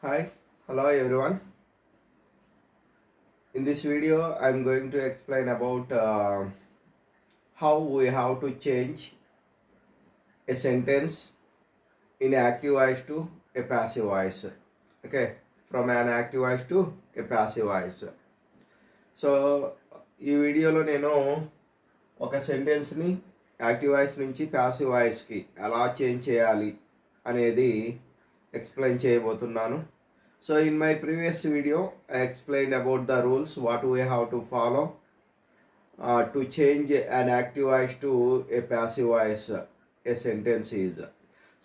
Hi, hello everyone. In this video, I'm going to explain about how we have to change a sentence in active voice to a passive voice. Okay, from an active voice to a passive voice. So ఈ వీడియోలో నేను ఒక సెంటెన్స్ని active voice నుంచి passive వాయిస్కి ఎలా change చేయాలి అనేది explain చేయబోతున్నాను. So in my previous video, I explained about the rules, what we have to follow to change an active voice to a passive voice, a sentence is.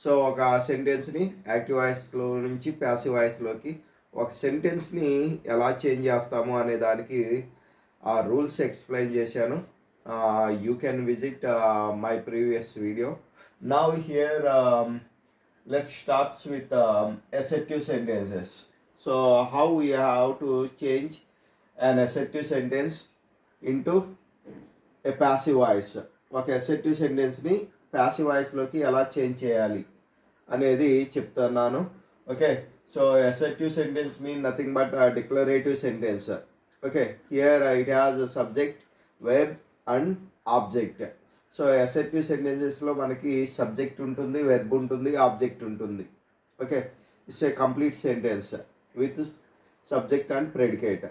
So ఒక సెంటెన్స్ని active వాయిస్లో నుంచి passive వాయిస్లోకి ఒక సెంటెన్స్ని ఎలా change చేస్తాము అనే దానికి ఆ రూల్స్ ఎక్స్ప్లెయిన్ చేశాను. You can visit my previous video. Now here let's start with assertive sentences. So how we have to change an assertive sentence into a passive voice. ఒక assertive సెంటెన్స్ని passive వాయిస్లోకి ఎలా change చేయాలి అనేది చెప్తున్నాను. Okay, so assertive sentence mean nothing but declarative sentence. Okay, here it has subject, verb and object. So assertive సెంటెన్సెస్లో మనకి subject ఉంటుంది, వెర్బ్ ఉంటుంది, ఆబ్జెక్ట్ ఉంటుంది. Okay, it's a complete sentence with subject and predicate.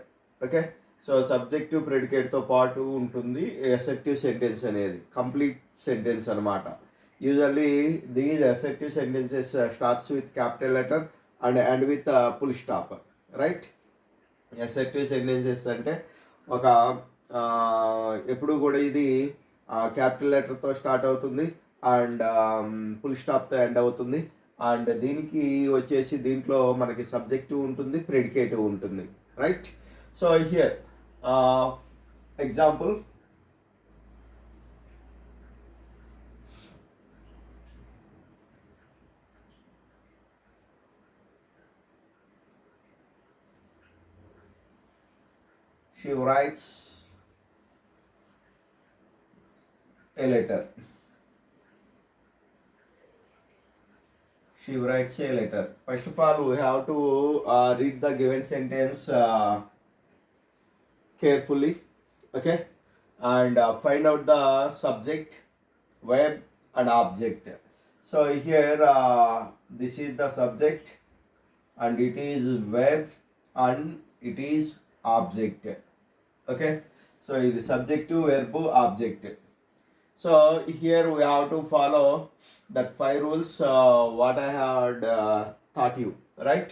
Okay, so subject ప్రెడికేట్తో పాటు ఉంటుంది assertive sentence అనేది, complete sentence అనమాట. Usually these assertive sentences starts with capital letter and with full stop. Right, assertive sentences అంటే ఒక ఎప్పుడు కూడా ఇది క్యాపిటల్ లెటర్తో స్టార్ట్ అవుతుంది అండ్ ఫుల్ స్టాప్తో ఎండ్ అవుతుంది. అండ్ దీనికి వచ్చేసి దీంట్లో మనకి సబ్జెక్టివ్ ఉంటుంది, ప్రెడికేటివ్ ఉంటుంది. Right, so here example, she writes a letter. She writes a letter. First of all, we have to read the given sentence carefully. Okay, and find out the subject, verb and object. So here this is the subject and it is verb and it is object. Okay, so it is subject, verb, object. So here we have to follow that 5 rules what I had taught you, right?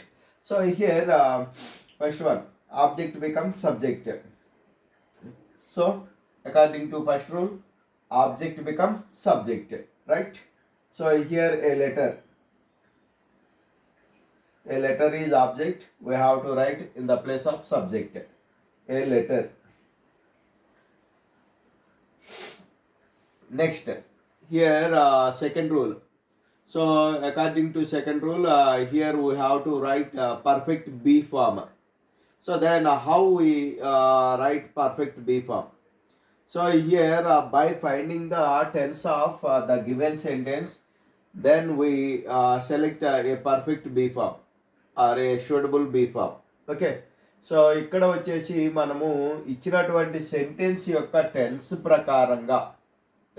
So here first one, object becomes subject. So according to first rule, object become subject, right? So here a letter is object, we have to write in the place of subject, a letter. Next, here second rule. So according to second rule, here we have to write perfect B form. So then how we write perfect B form? So here by finding the tense of the given sentence, then we select a perfect B form or a suitable B form. Okay, so ఇక్కడ వచ్చేసి మనము ఇచ్చినటువంటి sentence యొక్క tense ప్రకారంగా,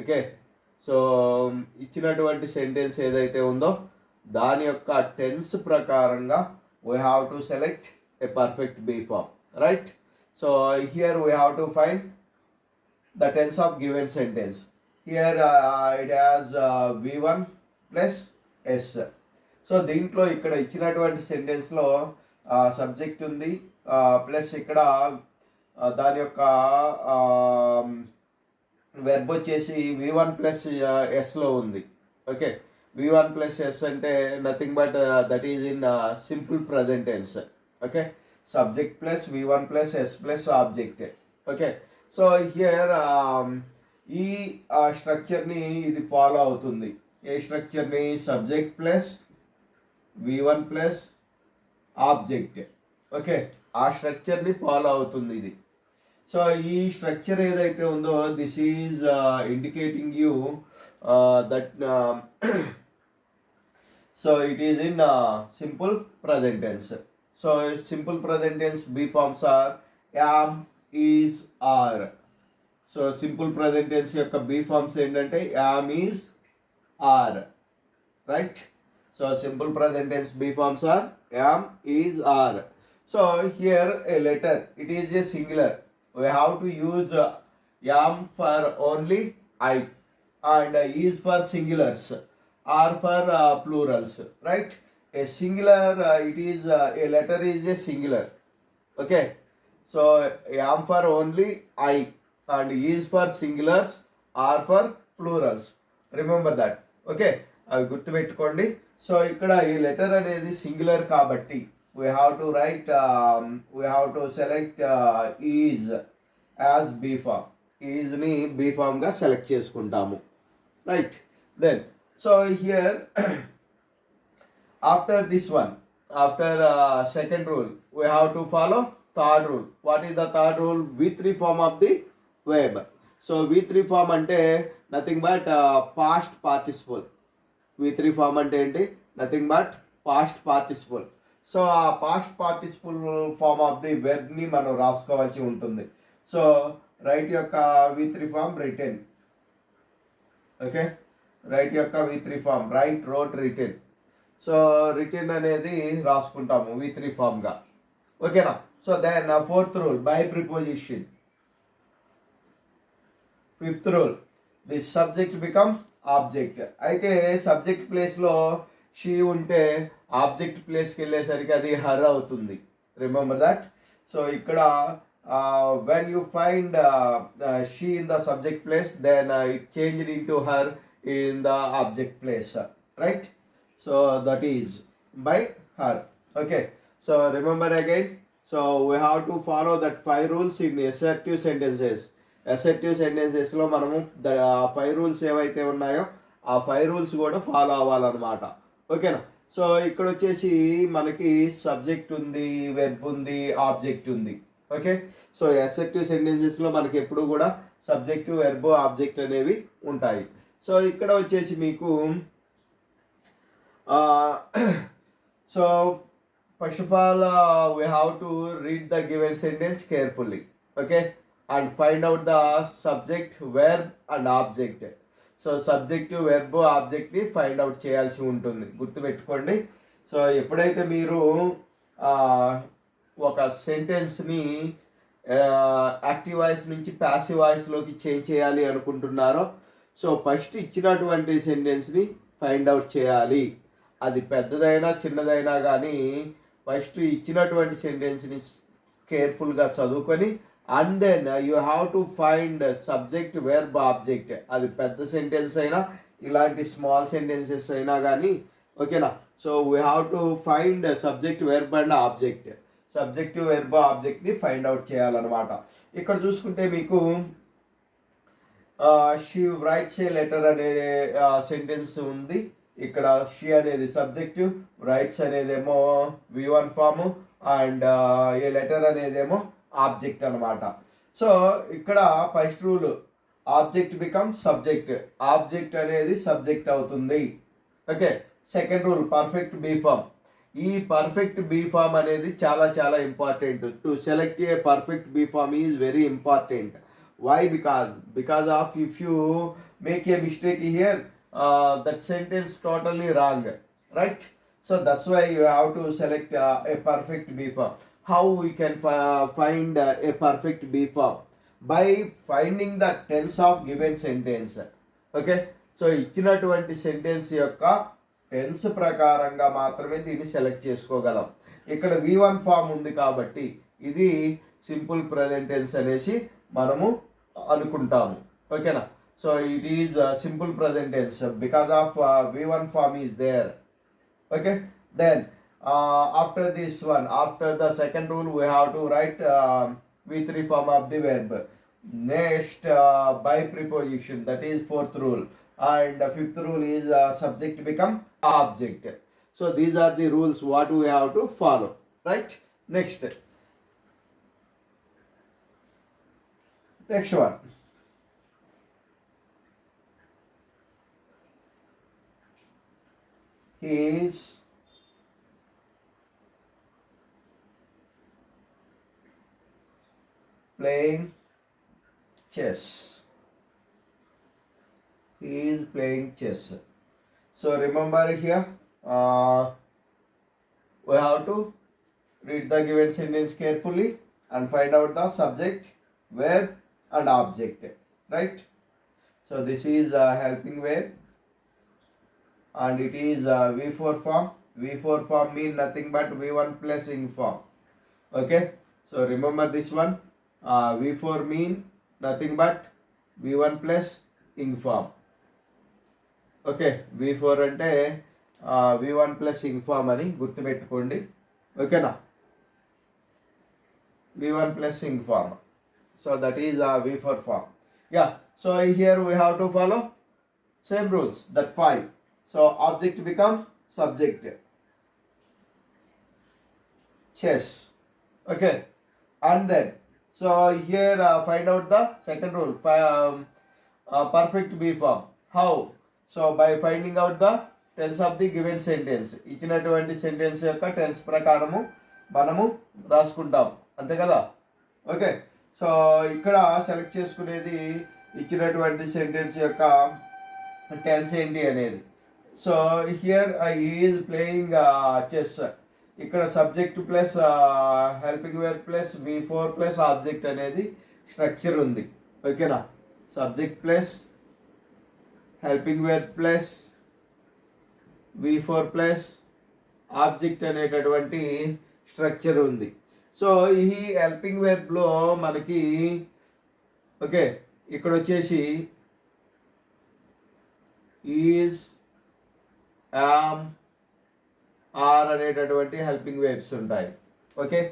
okay, so ఇచ్చినటువంటి sentence ఏదైతే ఉందో దాని యొక్క టెన్స్ ప్రకారంగా we have to select a perfect be form. Right, so here we have to find the tense of given sentence. Here it has V1 plus S. So దీంట్లో ఇక్కడ ఇచ్చినటువంటి సెంటెన్స్లో subject ఉంది ప్లస్ ఇక్కడ దాని యొక్క వెర్బ్ వచ్చేసి V1 plus ఎస్లో ఉంది. ఓకే, V1 ప్లస్ ఎస్ అంటే nothing but that is in simple present tense. Okay, subject plus V1 plus S plus object. Okay, so here ఈ స్ట్రక్చర్ని ఇది ఫాలో అవుతుంది. ఏ స్ట్రక్చర్ని? Subject plus V1 plus object. Okay, ఆ స్ట్రక్చర్ని ఫాలో అవుతుంది ఇది. సో ఈ స్ట్రక్చర్ ఏదైతే ఉందో this is indicating you that so it is in simple present tense. So simple present tense B forms are am, is, are. So simple present tense యొక్క B forms ఏంటంటే am, is, are. Right? So simple present tense B forms are am, is, are. So here a letter, it is a singular. We have to use am for only I, and is for singulars, are for plurals. Right? A singular, it is a letter is a singular. Okay. So am for only I, and is for singulars, are for plurals. Remember that. Okay. అవి గుర్తుపెట్టుకోండి. So ఇక్కడ ఈ letter అనేది singular కాబట్టి we have to write we have to select is as B form. is ని B form గా select చేసుకుంటాము. Right. Then so here after this one, after second rule, we have to follow third rule. What is the third rule? V3 form of the verb. So V3 form అంటే nothing but past participle. V3 form అంటే ఏంటి? Nothing but past participle. So ఆ past participle form of the వెర్బ్ని మనం రాసుకోవాల్సి ఉంటుంది. So right యొక్క V3 form written. Okay, right యొక్క V3 form right, wrote, written. So written అనేది రాసుకుంటాము V3 ఫామ్గా. ఓకేనా? So then fourth rule by preposition. Fifth rule the subject become object. అయితే సబ్జెక్ట్ ప్లేస్లో షీ ఉంటే ఆబ్జెక్ట్ ప్లేస్కి వెళ్ళేసరికి అది హర్ అవుతుంది. Remember that. సో ఇక్కడ when you find she in the subject place, then it changed in to her in the object place. Right? So that is by her. Okay. So remember again. So we have to follow that 5 rules in assertive sentences. Assertive సెంటెన్సెస్లో మనము 5 rules ఏవైతే ఉన్నాయో ఆ 5 rules కూడా follow అవ్వాలన్నమాట. ఓకేనా? So ఇక్కడ వచ్చేసి మనకి సబ్జెక్ట్ ఉంది, వెర్బ్ ఉంది, ఆబ్జెక్ట్ ఉంది. ఓకే. సో అసర్టివ్ సెంటెన్సెస్లో మనకి ఎప్పుడు కూడా సబ్జెక్ట్, వెర్బ్, ఆబ్జెక్ట్ అనేవి ఉంటాయి. సో ఇక్కడ వచ్చేసి మీకు so first of all we have to read the given sentence carefully. Okay. and find out the subject, verb and object. So subject, verb, ఆబ్జెక్ట్ని ఫైండ్ అవుట్ చేయాల్సి ఉంటుంది. గుర్తుపెట్టుకోండి. సో ఎప్పుడైతే మీరు ఒక సెంటెన్స్ని యాక్టివ్ వాయిస్ నుంచి ప్యాసివ్ వాయిస్లోకి చేంజ్ చేయాలి అనుకుంటున్నారో, సో ఫస్ట్ ఇచ్చినటువంటి సెంటెన్స్ని ఫైండ్ అవుట్ చేయాలి. అది పెద్దదైనా చిన్నదైనా కానీ ఫస్ట్ ఇచ్చినటువంటి సెంటెన్స్ని కేర్ఫుల్గా చదువుకొని and then you have to find subject, verb, object. అది పెద్ద సెంటెన్స్ అయినా ఇలాంటి స్మాల్ సెంటెన్సెస్ అయినా కానీ. ఓకేనా? So we have to find subject, verb and object. Subject, verb, ఆబ్జెక్ట్ని ఫైండ్ అవుట్ చేయాలన్నమాట. ఇక్కడ చూసుకుంటే మీకు షీ రైట్స్ ఏ లెటర్ అనే సెంటెన్స్ ఉంది. ఇక్కడ షీ అనేది సబ్జెక్టు, రైట్స్ అనేదేమో V1 form, and a letter అనేదేమో ఆబ్జెక్ట్ అనమాట. సో ఇక్కడ first rule object become subject. Object అనేది సబ్జెక్ట్ అవుతుంది. Okay. Second rule perfect be form. ఈ పర్ఫెక్ట్ బీ ఫామ్ అనేది చాలా చాలా important. To select a perfect be form is very important. Why? Because of if you make a mistake here, that sentence totally wrong. Right? So that's why you have to select a perfect be form. How we can find a perfect B form? By finding the tense of given sentence. Okay. So ఇచ్చినటువంటి sentence యొక్క tense ప్రకారంగా మాత్రమే దీన్ని select చేసుకోగలం. ఇక్కడ V1 form ఉంది కాబట్టి ఇది సింపుల్ ప్రెజెంట్ టెన్స్ అనేసి మనము అనుకుంటాము. ఓకేనా? So it is simple present tense because of V1 form is there. Okay. Then after this one, after the second rule, we have to write V3 form of the verb. Next, by preposition, that is fourth rule. And fifth rule is subject become object. So these are the rules what we have to follow. Right? Next one. He is playing chess. He is playing chess. So remember here, we have to read the given sentence carefully and find out the subject, verb and object, right? So this is a helping verb and it is V4 form. V4 form means nothing but V1 plus ing form. Okay, so remember this one. V4 mean nothing but V1 plus ing form. Okay V4 అంటే V1 plus ing form అని గుర్తుపెట్టుకోండి. ఓకేనా, V1 plus ing form. So that is V4 form. Yeah, so here we have to follow same rules, that 5. So object become subject. Chess. Okay, and then so here find out the second rule, perfect B form. How? So by finding out the tense of the given sentence, ఇచ్చినటువంటి sentence యొక్క tense ప్రకారము మనము రాసుకుంటాం, అంతే కదా. Okay, so ఇక్కడ select చేసుకునేది ఇచ్చినటువంటి సెంటెన్స్ యొక్క టెన్స్ ఏంటి అనేది. So here is playing chess. ఇక్కడ subject plus helping verb plus V4 plus object అనేది స్ట్రక్చర్ ఉంది. ఓకేనా, subject plus helping verb plus V4 plus object అనేటటువంటి స్ట్రక్చర్ ఉంది. సో ఈ హెల్పింగ్ వర్బ్లో మనకి ఓకే ఇక్కడ వచ్చేసి ఈజ్, యామ్, ఆర్ అనేటటువంటి హెల్పింగ్ వర్బ్స్ ఉంటాయి. ఓకే,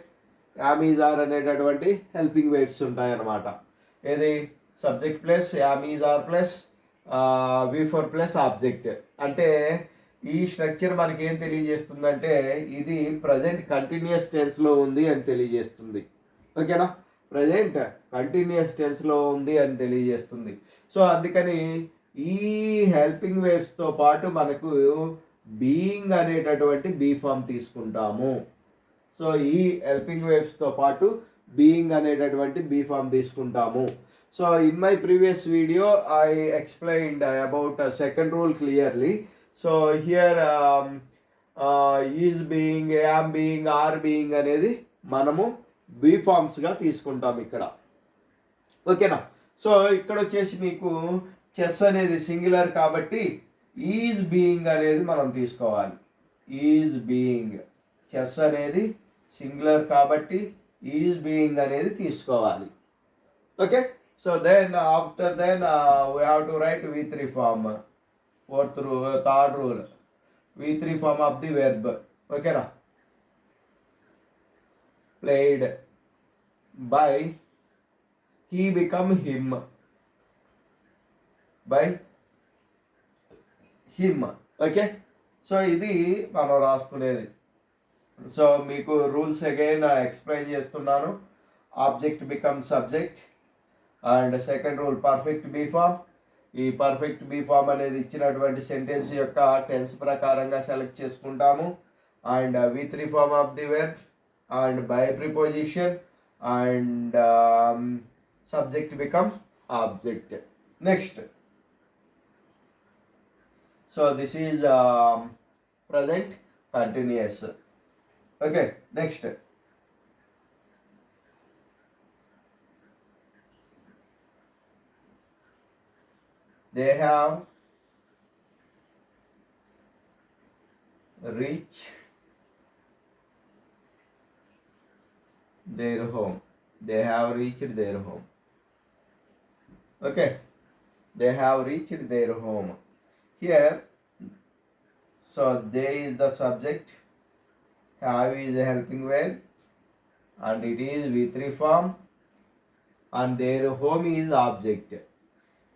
యామ్, ఈజ్, ఆర్ అనేటటువంటి హెల్పింగ్ వర్బ్స్ ఉంటాయి అన్నమాట. ఏది subject plus am, is, are plus V4 plus object. అంటే ఈ స్ట్రక్చర్ మనకి ఏం తెలియజేస్తుందంటే ఇది ప్రజెంట్ కంటిన్యూస్ టెన్స్లో ఉంది అని తెలియజేస్తుంది. ఓకేనా, ప్రజెంట్ కంటిన్యూస్ టెన్స్లో ఉంది అని తెలియజేస్తుంది. సో అందుకని ఈ హెల్పింగ్ వర్బ్స్తో పాటు మనకు బీయింగ్ అనేటటువంటి బీ ఫామ్ తీసుకుంటాము. సో ఈ హెల్పింగ్ వర్బ్స్తో పాటు బీయింగ్ అనేటటువంటి బీ ఫామ్ తీసుకుంటాము. So in my previous video I explained about second rule clearly. So here is being, am being, are being అనేది మనము బీ ఫార్మ్స్గా తీసుకుంటాం ఇక్కడ. ఓకేనా, సో ఇక్కడ వచ్చేసి మీకు చెస్ అనేది సింగులర్ కాబట్టి ఈజ్ బీయింగ్ అనేది మనం తీసుకోవాలి. ఈజ్ బీయింగ్, చెస్ అనేది సింగులర్ కాబట్టి ఈజ్ బీయింగ్ అనేది తీసుకోవాలి. Okay, so then after then we have to write V3 form, third rule, V3 form of the verb. Okay na, played by, he become him, by him. Okay, so ఇది మనం రాసుకునేది. So మీకు rules again explain చేస్తున్నాను. Object become subject and second rule perfect be form. ఈ perfect be form అనేది ఇచ్చినటువంటి sentence యొక్క tense ప్రకారంగా సెలెక్ట్ చేసుకుంటాము. And V3 form of the verb and by preposition and subject become object. Next, so this is present continuous. Okay, next they have reached their home. They have reached their home. Okay, they have reached their home. Here, so they is the subject, have is a helping verb and it is V3 form and their home is object.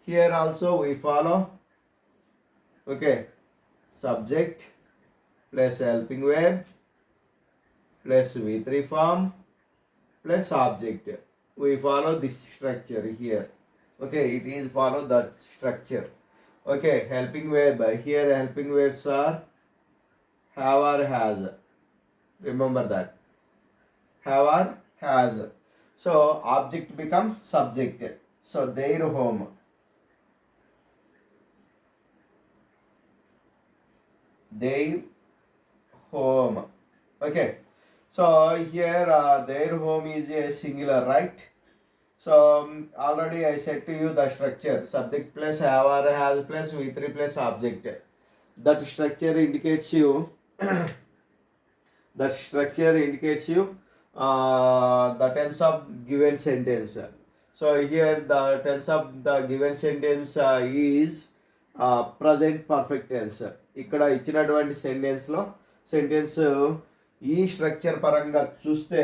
Here also we follow, okay, subject plus helping verb plus V3 form plus object. We follow this structure here. Okay, it is follow that structure. Okay, helping verb. Here helping verbs are have or has. Remember that. Have or has. So object become subject. So their home. Their home. Okay. So here their home is a singular, right? So already I said to you the structure subject plus have or has plus V3 plus object. That structure indicates you the tense of given sentence. So here the tense of the given sentence is present perfect tense. ఇక్కడ ఇచ్చినటువంటి sentence ఈ structure పరంగా చూస్తే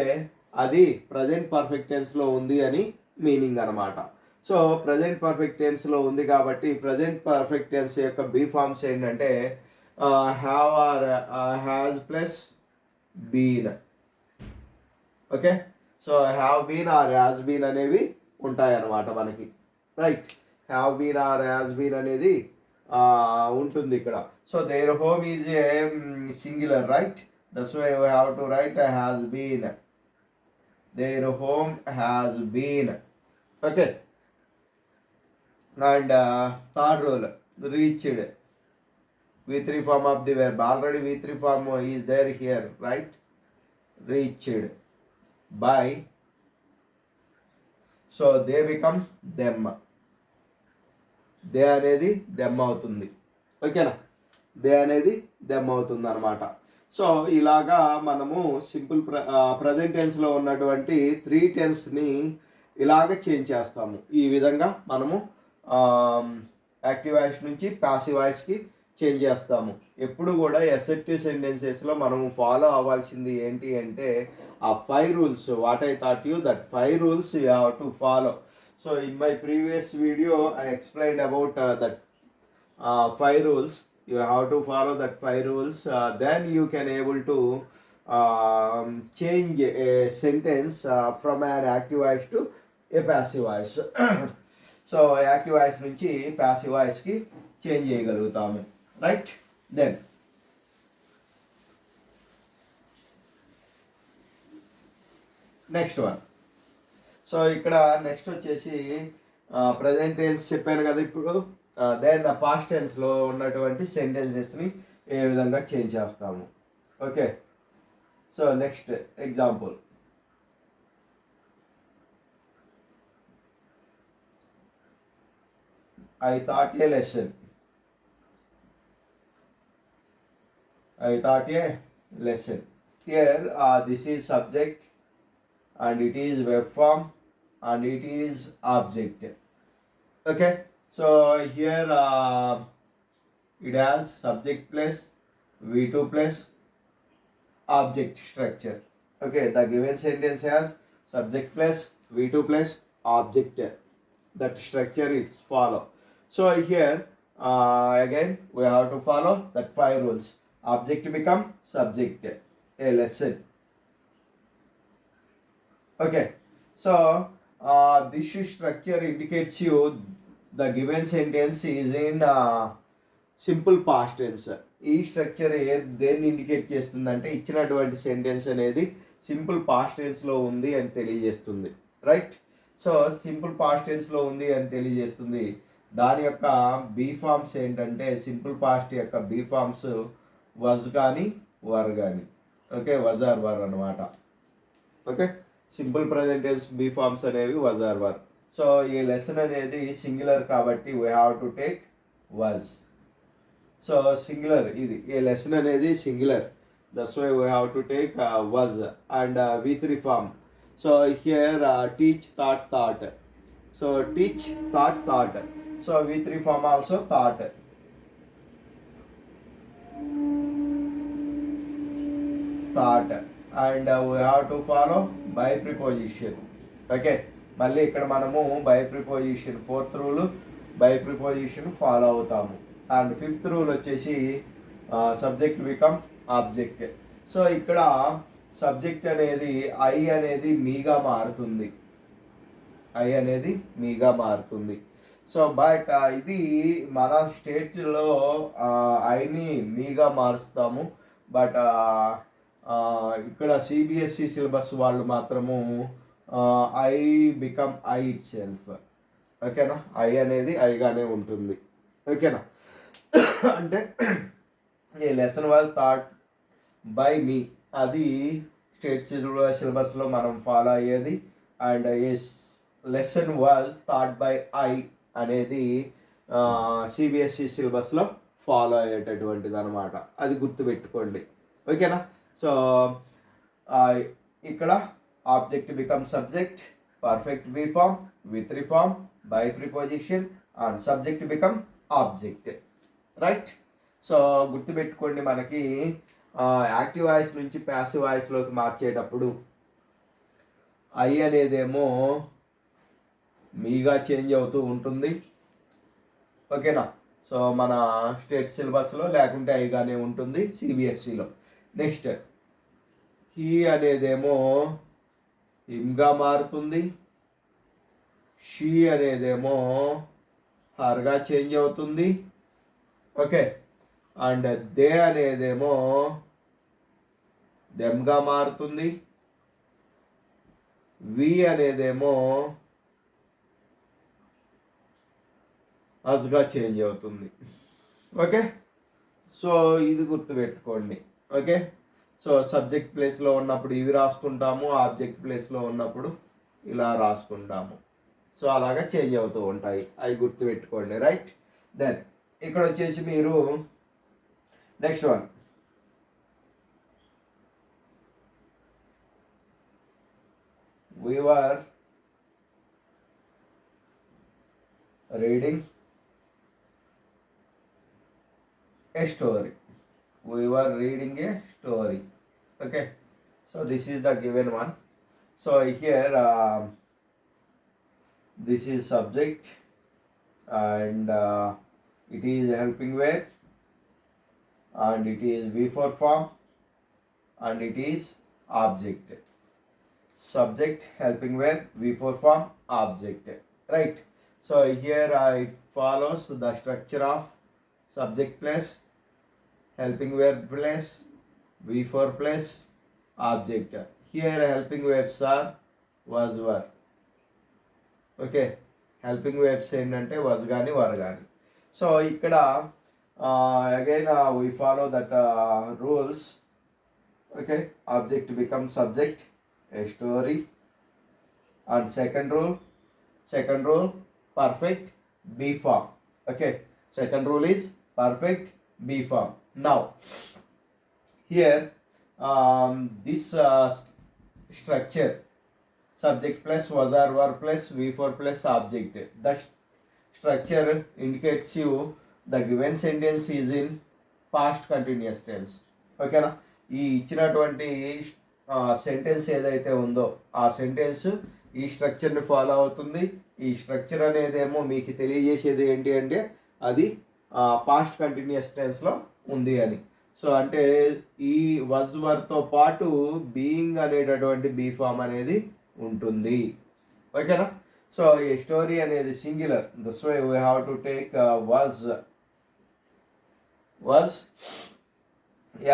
అది present perfect టెన్స్లో ఉంది అని meaning అనమాట. సో ప్రజెంట్ పర్ఫెక్ట్ టెన్స్లో ఉంది కాబట్టి ప్రజెంట్ పర్ఫెక్ట్ టెన్స్ యొక్క బీ ఫార్మ్స్ ఏంటంటే have or has plus been. Okay. So have been or has been అనేవి ఉంటాయన్నమాట మనకి, right. Have been or has been అనేది ఉంటుంది ఇక్కడ. So their home is a singular, right. That's why you have to write has been. Their home has been. Okay. And third rule reached. V3 form of the verb. Already V3 form is there here, right? Reached by. So they become them. They అనేది them అవుతుంది. ఓకేనా? They అనేది them అవుతుంది అనమాట. So ఇలాగా మనము simple present టెన్స్లో ఉన్నటువంటి 3 టెన్స్ని ఇలాగ చేంజ్ చేస్తాము. ఈ విధంగా మనము యాక్టివ్ వాయిస్ నుంచి ప్యాసివ్ వాయిస్కి చేంజ్ చేస్తాము. ఎప్పుడు కూడా అసర్టివ్ సెంటెన్సెస్లో మనము ఫాలో అవ్వాల్సింది ఏంటి అంటే ఆ 5 rules. What I thought you that 5 rules you have to follow. So in my previous video I explained about that 5 rules. You have to follow that 5 rules. Then you can able to change a sentence from an active voice to a passive voice. So active voice నుంచి passive voice కి change చేయగలుగుతాము, right. Then next one. So ఇక్కడ next వచ్చేసి present tense చెప్పాను కదా ఇప్పుడు. Then past టెన్స్లో ఉన్నటువంటి సెంటెన్సెస్ని ఏ విధంగా చేంజ్ చేస్తాము. Okay. So next example. I taught a lesson. Here this is subject and it is verb form and it is object. Okay. So here it has subject plus V2 plus object structure. Okay. The given sentence has subject plus V2 plus object. That structure is follow. So here again we have to follow that 5 rules. Object become subject. A lesson. Okay. So this structure indicates you the given sentence is in simple past tense. ఈ structure దేన్ని indicate చేస్తుందంటే ఇచ్చినటువంటి sentence అనేది simple past టెన్స్లో ఉంది అని తెలియజేస్తుంది, right. So simple past టెన్స్లో ఉంది అని తెలియజేస్తుంది. దాని యొక్క బీ ఫార్మ్స్ ఏంటంటే సింపుల్ పాస్ట్ యొక్క బీ ఫార్మ్స్ వజ్ కానీ వర్ కానీ. ఓకే. వజ్ ఆర్ వర్ అనమాట. Okay. Simple present tense be forms అనేవి వజ్ ఆర్ వర్. సో ఈ లెసన్ అనేది సింగులర్ కాబట్టి we have to take was. So singular ఇది, ఈ లెసన్ అనేది singular. That's why we have to take was. And V3 form. So here teach thought. So teach thought. So V3 form also thought. And we have to follow by preposition. Okay. మళ్ళీ ఇక్కడ మనము by preposition 4th rule by preposition follow అవుతాము. And 5th rule వచ్చేసి subject become object. So ఇక్కడ subject అనేది I అనేది మీగా మారుతుంది. సో బట్ ఇది మన స్టేట్లో ఐని మీగా మారుస్తాము. బట్ ఇక్కడ CBSE సిలబస్ వాళ్ళు మాత్రము I become I itself. ఓకేనా, ఐ అనేది ఐగానే ఉంటుంది. ఓకేనా, అంటే a lesson was thought by me, అది స్టేట్ సిలబస్లో మనం ఫాలో అయ్యేది. And a lesson was thought by I అనేది సిబిఎస్ఈ సిలబస్లో ఫాలో అయ్యేటటువంటిది అనమాట. అది గుర్తుపెట్టుకోండి. ఓకేనా. సో ఇక్కడ object become subject, perfect be form, with reform, by preposition and subject become object. Right. So గుర్తుపెట్టుకోండి, మనకి యాక్టివ్ వాయిస్ నుంచి ప్యాసివ్ వాయిస్లోకి మార్చేటప్పుడు ఐ అనేదేమో మీగా చేంజ్ అవుతూ ఉంటుంది. ఓకేనా. సో మన స్టేట్ సిలబస్లో లేకుంటే ఐగానే ఉంటుంది సిబిఎస్ఈలో. నెక్స్ట్ హీ అనేదేమో హిమ్గా మారుతుంది. షీ అనేదేమో హర్గా చేంజ్ అవుతుంది. ఓకే. అండ్ దే అనేదేమో దెమ్గా మారుతుంది. వి అనేదేమో అస్గా చేంజ్ అవుతుంది. ఓకే. సో ఇది గుర్తుపెట్టుకోండి. ఓకే. సో సబ్జెక్ట్ ప్లేస్లో ఉన్నప్పుడు ఇవి రాసుకుంటాము, ఆబ్జెక్ట్ ప్లేస్లో ఉన్నప్పుడు ఇలా రాసుకుంటాము. సో అలాగా చేంజ్ అవుతూ ఉంటాయి, అవి గుర్తుపెట్టుకోండి. రైట్. దెన్ ఇక్కడ వచ్చేసి మీరు next one, we were reading a story. We were reading a story. Okay. So this is the given one. So here this is subject and it is helping verb and it is V4 form and it is object. Subject, helping verb, V4 form, object. Right. So here it follows the structure of subject plus, helping verb plus, V4 plus, object. Here helping verbs are was, were. Okay. Helping verbs ఏంటంటే was కానీ were కానీ. So ఇక్కడ again we follow that rules. Okay. Object becomes subject, a story. And second rule perfect B form. Okay. Second rule is perfect B form. Now here this structure, subject plus was or were plus V4 plus object, the structure indicates you the given sentence is in past continuous tense. ఓకేనా. ఈ ఇచ్చినటువంటి sentence ఏదైతే ఉందో ఆ sentence ఈ స్ట్రక్చర్ని follow అవుతుంది. ఈ structure అనేదేమో మీకు తెలియజేసేది ఏంటి అంటే అది పాస్ట్ కంటిన్యూస్ టెన్స్లో ఉంది అని. సో అంటే ఈ వజ్ వర్తో పాటు బీయింగ్ అనేటటువంటి బీ ఫామ్ అనేది ఉంటుంది. ఓకేనా. సో ఈ స్టోరీ అనేది singular, this way we have to take was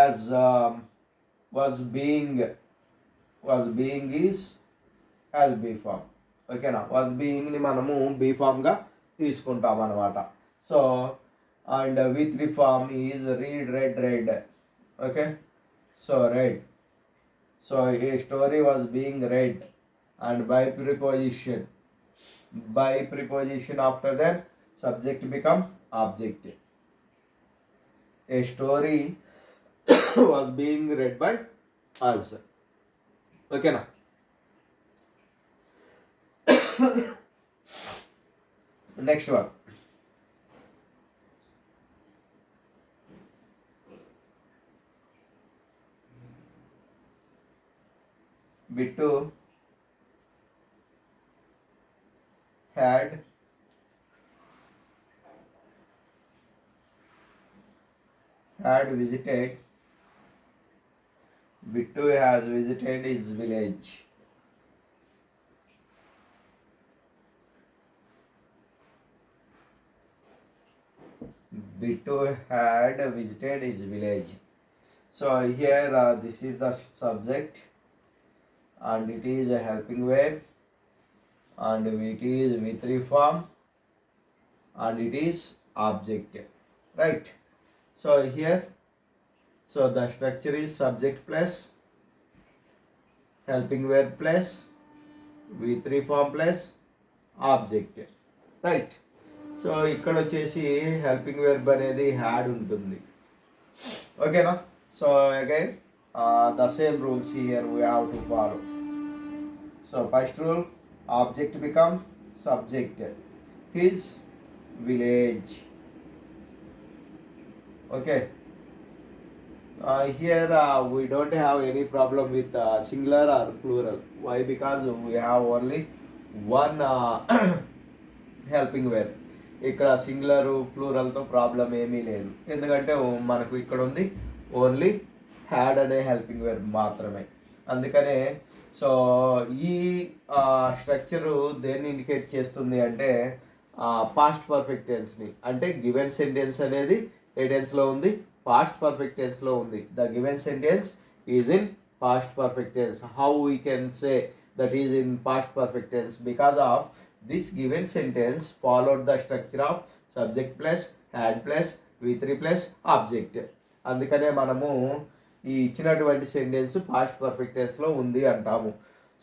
as was being is as be form. ఓకేనా. was beingని మనము బీ ఫామ్గా తీసుకుంటాం అన్నమాట. So and V3 form is read, read. Okay. So read. So a story was being read and by preposition after that subject become object. A story was being read by us. Okay na. Next one, Bittu had visited, Bittu has visited his village. Bittu had visited his village. So here this is the subject and it is a helping verb, and it is V3 form, and it is object, right? So here, so the structure is subject plus helping verb plus V3 form plus object, right? So ఇక్కడ వచ్చేసి helping verb అనేది had ఉంటుంది, ఓకేనా? So again the same rules here we have to follow. So first rule, object become subject, his village, okay. Here we don't have any problem with singular or plural. Why? Because we have only one helping verb. ఇక్కడ singular ప్లూరల్తో problem ఏమీ లేదు, ఎందుకంటే మనకు ఇక్కడ ఉంది only had అనే helping verb మాత్రమే. అందుకనే సో ఈ స్ట్రక్చరు దేన్ని ఇండికేట్ చేస్తుంది అంటే పాస్ట్ పర్ఫెక్ట్ టెన్స్ని. అంటే గివెన్ సెంటెన్స్ అనేది ఏ టెన్స్లో ఉంది? పాస్ట్ పర్ఫెక్ట్ టెన్స్లో ఉంది. The given sentence is in past perfect tense. How we can say that is in past perfect tense? Because of this given sentence followed the structure of subject plus had plus V3 plus object. అందుకనే మనము ఈ ఇచ్చినటువంటి sentence past perfect టెన్స్లో ఉంది అంటాము.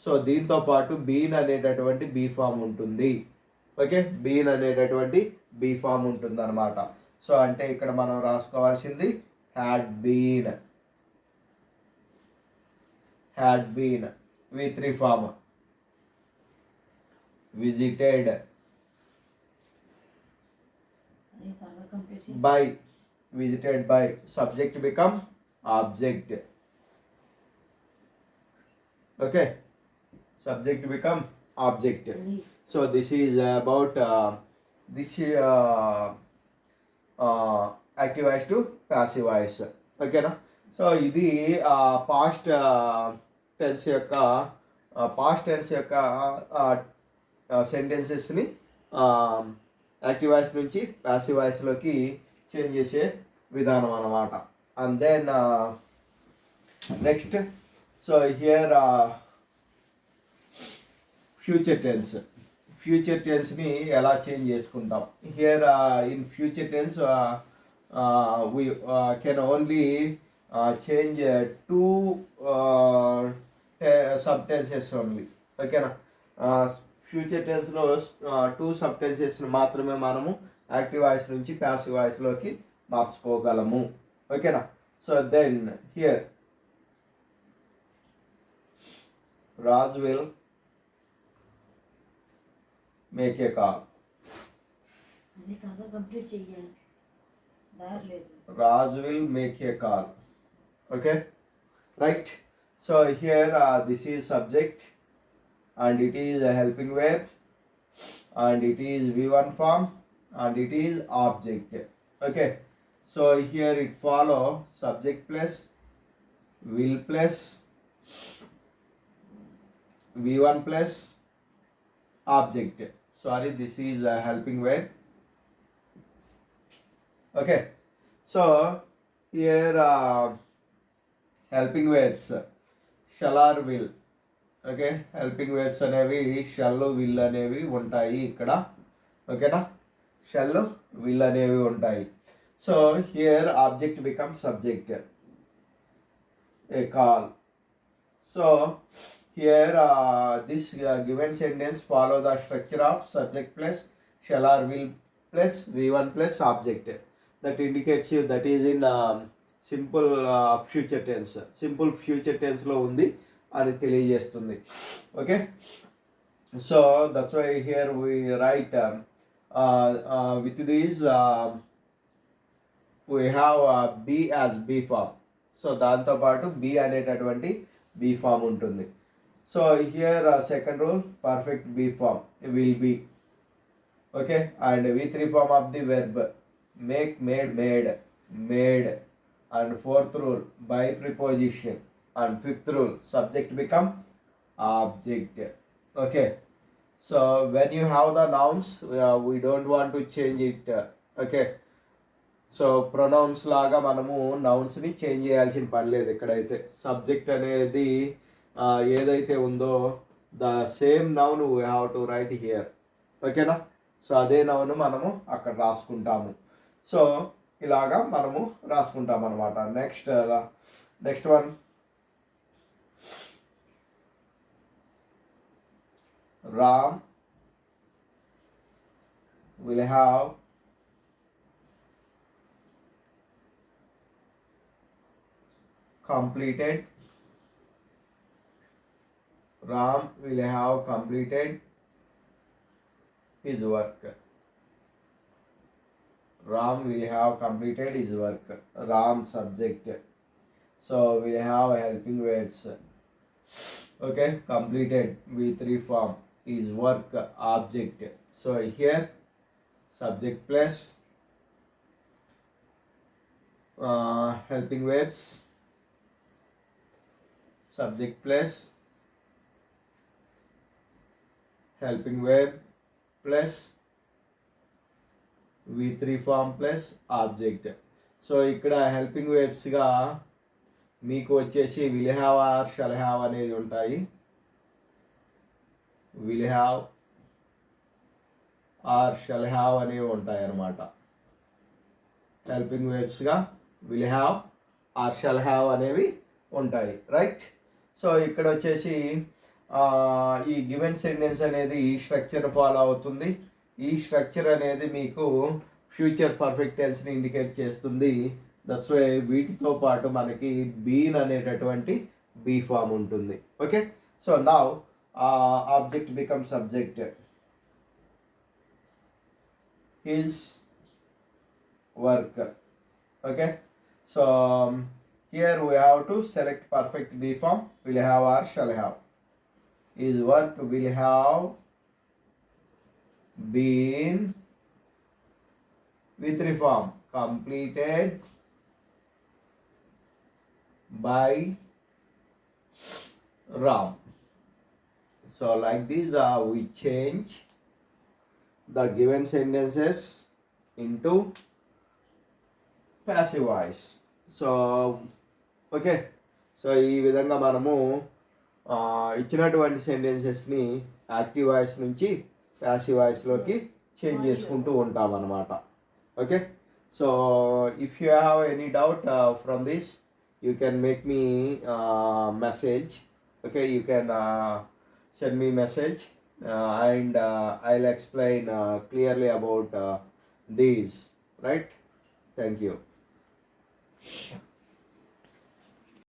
So దీంతో పాటు been అనేటటువంటి బీ ఫామ్ ఉంటుంది, ఓకే. బీన్ అనేటటువంటి బీ ఫామ్ ఉంటుంది అనమాట. సో అంటే ఇక్కడ మనం రాసుకోవాల్సింది had been V3 form, visited by, visited by, subject become object, okay, subject become object. So this is about this active voice to passive voice, okay na. So ఇది past tense యొక్క సెంటెన్సెస్ని active voice నుంచి passive వాయిస్లోకి change చేసే విధానం అన్నమాట. And then next, so here future టెన్స్ని ఎలా చేంజ్ చేసుకుంటాం? Here in future tense we can only change two sub tenses only, ఓకేనా? ఫ్యూచర్ టెన్స్లో టూ సబ్ టెన్సెస్ని మాత్రమే మనము యాక్టివ్ వాయిస్ నుంచి ప్యాసివ్ వాయిస్లోకి మార్చుకోగలము, ఓకేనా? So then here Raj will make a call. Raj will make a call, okay, right. So here this is subject and it is a helping verb, and it is V1 form, and it is object, okay. So here it follow subject plus will plus V1 plus object. Sorry, this is a helping verb, okay. So here helping verbs shall or will, okay. Helping verbs అనేవి shall will అనేవి ఉంటాయి ఇక్కడ, ఓకేనా? Shall will అనేవి ఉంటాయి. So here object become subject, a call. So here this given sentence follow the structure of subject plus shall or will plus V1 plus object. That indicates you that is in simple future tense. Simple future టెన్స్లో ఉంది అని తెలియజేస్తుంది, okay. So that's why here we write with these we have be as be form. So దాంతోపాటు be అనేటటువంటి be form ఉంటుంది. So here second rule, perfect be form will be, okay. And V3 form of the verb make, made. And fourth rule, by preposition. And fifth rule, subject become object, okay. So when you have the nouns, we don't want to change it, okay. So pronouns లాగా మనము నౌన్స్ని change చేయాల్సిన పని లేదు. ఇక్కడైతే subject అనేది ఏదైతే ఉందో the same noun we have to right here. ఓకేనా? సో అదే నౌన్ మనము అక్కడ రాసుకుంటాము. సో ఇలాగా మనము రాసుకుంటాం అనమాట. Next one, Ram will have completed his work. Ram will have completed his work. Ram subject. So we'll have helping verbs. Okay, completed V3 form is work object. So here subject plus helping verbs, subject plus helping verb plus V3 form plus object. So ఇక్కడ helping వెబ్స్గా మీకు వచ్చేసి will have or shall have అనేది ఉంటాయి. Will have or shall have అనేవి ఉంటాయి అన్నమాట. Helping వెబ్స్గా will have or shall have అనేవి ఉంటాయి, రైట్? సో ఇక్కడ వచ్చేసి ఈ గివెన్ సెంటెన్స్ అనేది ఈ స్ట్రక్చర్ ఫాలో అవుతుంది. ఈ స్ట్రక్చర్ అనేది మీకు ఫ్యూచర్ పర్ఫెక్ట్ టెన్స్ని ఇండికేట్ చేస్తుంది. దట్స్ వై వీటితో పాటు మనకి బీన్ అనేటటువంటి బీ ఫామ్ ఉంటుంది. Okay, so now object become subject. His work. Okay, so here we have to select perfect B form, will have or shall have. His work will have been with reform completed by Ram. So like this we change the given sentences into passive voice. So okay, so ఈ విధంగా మనము ఇచ్చినటువంటి సెంటెన్సెస్ని active voice నుంచి passive వాయిస్లోకి change చేసుకుంటూ ఉంటాం అన్నమాట. Okay, so if you have any doubt from this you can make me message. Okay, you can send me message and I'll explain clearly about these, right? Thank you.